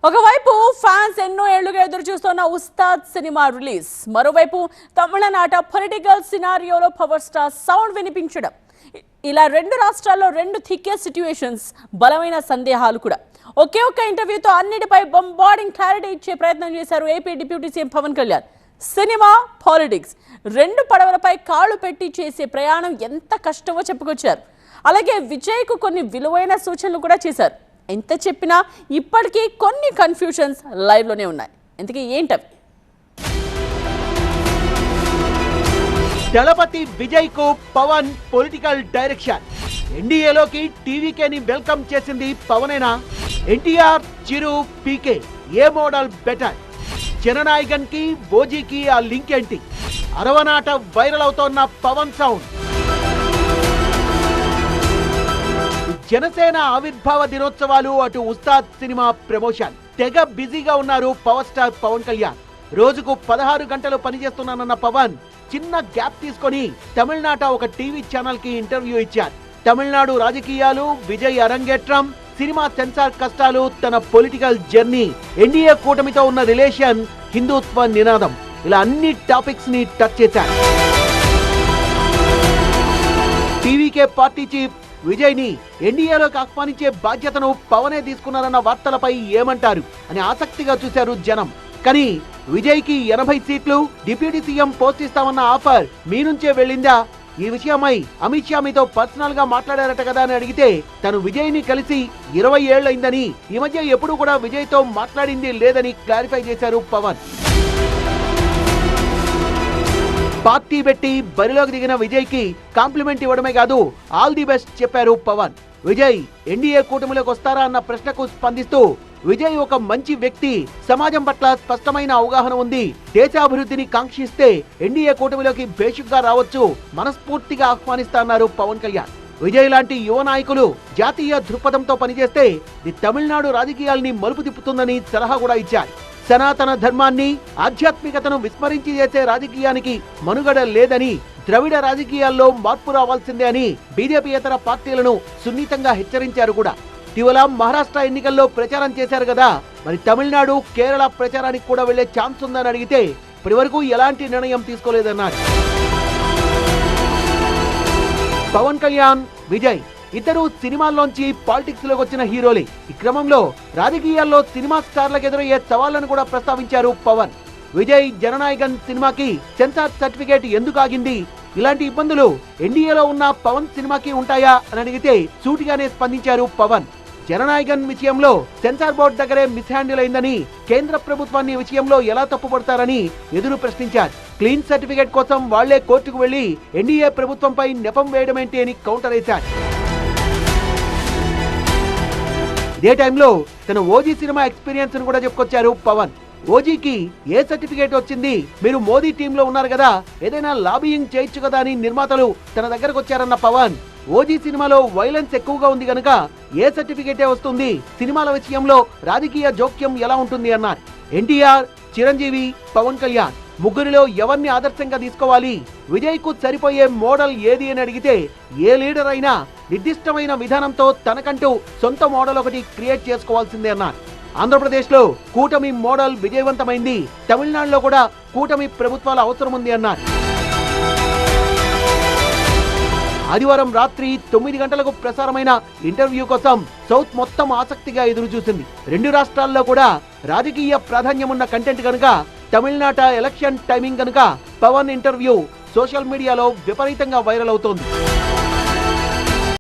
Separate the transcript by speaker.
Speaker 1: ఒకవైపు ఫ్యాన్స్ ఎన్నో ఏళ్లుగా ఎదురు చూస్తున్న ఉస్తాద్ సినిమా రిలీజ్, మరోవైపు తమిళనాట పొలిటికల్ సినారియోలో పవర్ స్టార్ సౌండ్ వినిపించడం. ఇలా రెండు రాష్ట్రాల్లో రెండు థిక్కే సిట్యుయేషన్స్, బలమైన సందేహాలు కూడా. ఒకే ఒక్క ఇంటర్వ్యూతో అన్నిటిపై బంబార్డింగ్ క్లారిటీ ఇచ్చే ప్రయత్నం చేశారు AP deputy CM Pawan Kalyan. Cinema, politics రెండు పడవలపై కాళ్ళు పెట్టి చేసే ప్రయాణం ఎంత కష్టమో చెప్పుకొచ్చారు. అలాగే విజయ్కు కొన్ని విలువైన సూచనలు కూడా చేశారు. ఎంత చెప్పినా ఇప్పటికీ కొన్ని కన్ఫ్యూషన్స్ లైవ్లోనే ఉన్నాయి. ఇంతకీ ఏంటవి?
Speaker 2: దళపతి విజయ్ కు పవన్ పొలిటికల్ డైరెక్షన్. ఎన్డీఏలోకి టీవీకేని వెల్కమ్ చేసింది పవనేనా? ఎన్టీఆర్, చిరు, పీకే ఏ మోడల్ బెటర్? జననాయకన్ కి ఓజీకి ఆ లింక్ ఏంటి? అరవనాట వైరల్ అవుతోన్న పవన్ సౌండ్. జనసేన ఆవిర్భావ దినోత్సవాలు, అటు ఉస్తాద్ సినిమా ప్రమోషన్, తెగ బిజీగా ఉన్నారు పవర్ స్టార్ పవన్ కళ్యాణ్. రోజుకు 16 గంటలు పనిచేస్తున్నానన్న పవన్ చిన్న గ్యాప్ తీసుకొని తమిళనాట ఒక టీవీ ఛానల్ కి ఇంటర్వ్యూ ఇచ్చారు. తమిళనాడు రాజకీయాలు, విజయ్ అరంగేట్రం, సినిమా సెన్సార్ కష్టాలు, తన పొలిటికల్ జర్నీ, ఎన్డీఏ కూటమితో ఉన్న రిలేషన్, హిందుత్వ నినాదం, ఇలా అన్ని టాపిక్స్ ని టచ్ చేశారు. టీవీకే పార్టీ చీఫ్ విజయ్ ని ఎన్డీఏలోకి ఆహ్వానించే బాధ్యతను పవనే తీసుకున్నారన్న వార్తలపై ఏమంటారు అని ఆసక్తిగా చూశారు జనం. కానీ విజయ్ కి 80 సీట్లు, డిప్యూటీ సీఎం పోస్ట్ ఇస్తామన్న ఆఫర్ మీ నుంచే వెళ్ళిందా? ఈ విషయమై అమిత్ షా మీతో పర్సనల్ గా మాట్లాడారట కదా అని అడిగితే, తను విజయ్ ని కలిసి 20 ఏళ్లైందని, ఈ మధ్య ఎప్పుడు కూడా విజయ్ తో మాట్లాడింది లేదని క్లారిఫై చేశారు పవన్. పార్టీ పెట్టి బరిలోకి దిగిన విజయ్ కి కాంప్లిమెంట్ ఇవ్వడమే కాదు, ఆల్ ది బెస్ట్ చెప్పారు పవన్. విజయ్ ఎన్డీఏ కూటమిలోకి వస్తారా అన్న ప్రశ్నకు స్పందిస్తూ, విజయ్ ఒక మంచి వ్యక్తి, సమాజం పట్ల స్పష్టమైన అవగాహన ఉంది, దేశాభివృద్ధిని కాంక్షిస్తే ఎన్డీఏ కూటమిలోకి బేషుగ్గా రావచ్చు, మనస్ఫూర్తిగా ఆహ్వానిస్తారన్నారు పవన్ కళ్యాణ్. విజయ్ లాంటి యువ నాయకులు జాతీయ దృక్పథంతో పనిచేస్తే ఇది తమిళనాడు రాజకీయాల్ని మలుపు తిప్పుతుందని సలహా కూడా ఇచ్చారు. సనాతన ధర్మాన్ని, ఆధ్యాత్మికతను విస్మరించి చేసే రాజకీయానికి మనుగడ లేదని, ద్రవిడ రాజకీయాల్లో మార్పు రావాల్సిందే అని బీజేపీయేతర పార్టీలను సున్నితంగా హెచ్చరించారు కూడా. ఇటీవల మహారాష్ట్ర ఎన్నికల్లో ప్రచారం చేశారు కదా, మరి తమిళనాడు, కేరళ ప్రచారానికి కూడా వెళ్లే ఛాన్స్ ఉందని అడిగితే ఇప్పటి వరకు ఎలాంటి నిర్ణయం తీసుకోలేదన్నారు. పవన్ కళ్యాణ్, విజయ్ ఇద్దరు సినిమాల్లోంచి పాలిటిక్స్ లోకి వచ్చిన హీరోలే. ఈ క్రమంలో రాజకీయాల్లో సినిమా స్టార్లకు ఎదురయ్యే సవాళ్లను కూడా ప్రస్తావించారు పవన్. విజయ్ జననాయకన్ సినిమాకి సెన్సార్ సర్టిఫికేట్ ఎందుకు ఆగింది? ఇలాంటి ఇబ్బందులు ఎన్డీఏలో ఉన్న పవన్ సినిమాకి ఉంటాయా అని అడిగితే సూటిగానే స్పందించారు పవన్. జననాయకన్ విషయంలో సెన్సార్ బోర్డు దగ్గరే మిస్ హ్యాండిల్ అయిందని, కేంద్ర ప్రభుత్వాన్ని విషయంలో ఎలా తప్పుపడతారని ఎదురు ప్రశ్నించారు. క్లీన్ సర్టిఫికేట్ కోసం వాళ్లే కోర్టుకు వెళ్లి ఎన్డీఏ ప్రభుత్వంపై నెపం వేయడమేంటి అని కౌంటర్ వేశారు. ఇదే టైంలో తన ఓజీ సినిమా ఎక్స్పీరియన్స్ ను కూడా చెప్పుకొచ్చారు పవన్. ఓజీకి ఏ సర్టిఫికేట్ వచ్చింది? మీరు మోదీ టీంలో ఉన్నారు కదా, ఏదైనా లాబియింగ్ చేయొచ్చు కదా అని నిర్మాతలు తన దగ్గరకు వచ్చారన్న పవన్, ఓజీ సినిమాలో వైలెన్స్ ఎక్కువగా ఉంది గనుక ఏ సర్టిఫికేటే వస్తుంది, సినిమాల విషయంలో రాజకీయ జోక్యం ఎలా ఉంటుంది అన్నారు. ఎన్టీఆర్, చిరంజీవి, పవన్ కళ్యాణ్ ముగ్గురిలో ఎవరిని ఆదర్శంగా తీసుకోవాలి, విజయ్ కు సరిపోయే మోడల్ ఏది అని అడిగితే, ఏ లీడర్ అయినా నిర్దిష్టమైన విధానంతో తనకంటూ సొంత మోడల్ ఒకటి క్రియేట్ చేసుకోవాల్సిందే అన్నారు. ఆంధ్రప్రదేశ్ లో కూటమి మోడల్ విజయవంతమైంది, తమిళనాడులో కూడా కూటమి ప్రభుత్వాల అవసరం ఉంది అన్నారు. ఆదివారం రాత్రి 9 గంటలకు ప్రసారమైన ఇంటర్వ్యూ కోసం సౌత్ మొత్తం ఆసక్తిగా ఎదురు చూసింది. రెండు రాష్ట్రాల్లో కూడా రాజకీయ ప్రాధాన్యం ఉన్న కంటెంట్ కనుక, తమిళనాట ఎలక్షన్ టైమింగ్ కనుక పవన్ ఇంటర్వ్యూ సోషల్ మీడియాలో విపరీతంగా వైరల్ అవుతోంది.